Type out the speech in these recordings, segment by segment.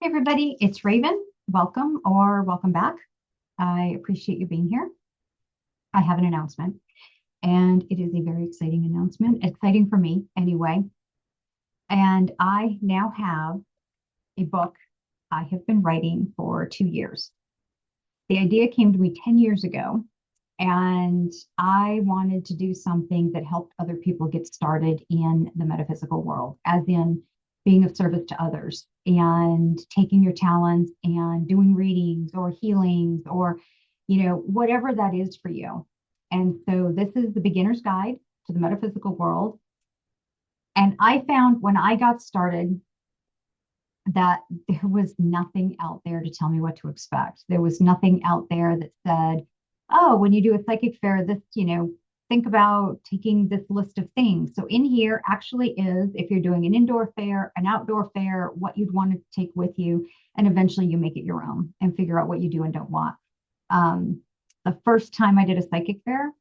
Hey everybody, it's Raven. Welcome or welcome back. I appreciate you being here. I have an announcement, and it is a very exciting announcement. Exciting for me anyway. And I now have a book I have been writing for 2 years. The idea came to me 10 years ago, and I wanted to do something that helped other people get started in the metaphysical world, as in being of service to others and taking your talents and doing readings or healings or, whatever that is for you. And so this is the beginner's guide to the metaphysical world. And I found when I got started that there was nothing out there to tell me what to expect. There was nothing out there that said, oh, when you do a psychic fair, this, think about taking this list of things. So in here actually is, if you're doing an indoor fair, an outdoor fair, what you'd want to take with you, and eventually you make it your own and figure out what you do and don't want. The first time I did a psychic fair,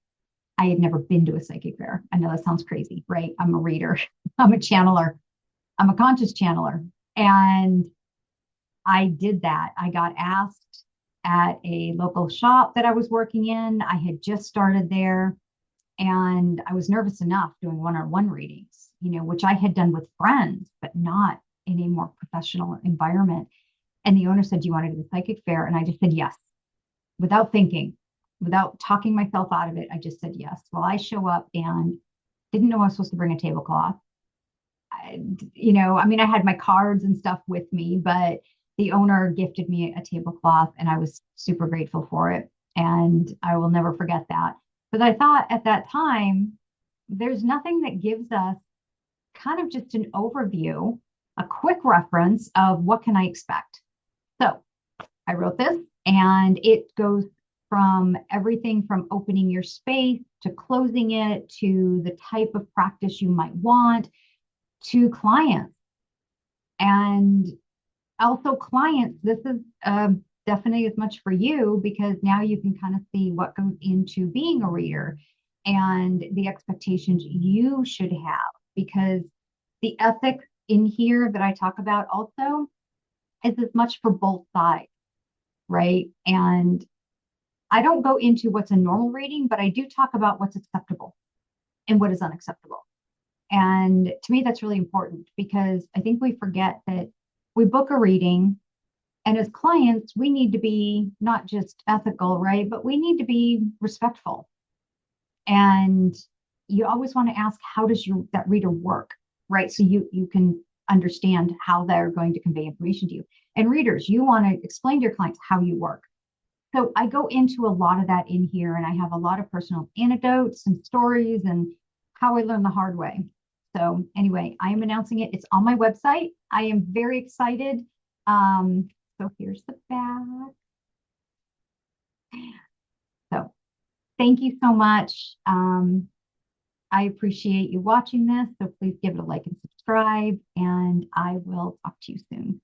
I had never been to a psychic fair. I know that sounds crazy, right? I'm a reader, I'm a channeler, I'm a conscious channeler. And I did that. I got asked at a local shop that I was working in. I had just started there, and I was nervous enough doing one-on-one readings, which I had done with friends, but not in a more professional environment. And the owner said, "Do you want to do the psychic fair?" And I just said yes, without thinking, without talking myself out of it. I just said yes. Well, I show up and didn't know I was supposed to bring a tablecloth. I had my cards and stuff with me, but the owner gifted me a tablecloth and I was super grateful for it. And I will never forget that. But I thought at that time, there's nothing that gives us kind of just an overview, a quick reference of what can I expect. So I wrote this, and it goes from everything from opening your space to closing it to the type of practice you might want to clients. And also clients, this is definitely as much for you, because now you can kind of see what goes into being a reader and the expectations you should have, because the ethics in here that I talk about also is as much for both sides, right? And I don't go into what's a normal reading, but I do talk about what's acceptable and what is unacceptable. And to me, that's really important, because I think we forget that we book a reading, and as clients, we need to be not just ethical, right? But we need to be respectful. And you always want to ask, how does that reader work, right? So you can understand how they're going to convey information to you. And readers, you want to explain to your clients how you work. So I go into a lot of that in here, and I have a lot of personal anecdotes and stories and how I learned the hard way. So anyway, I am announcing it. It's on my website. I am very excited. So here's the back. So thank you so much. I appreciate you watching this. So please give it a like and subscribe, and I will talk to you soon.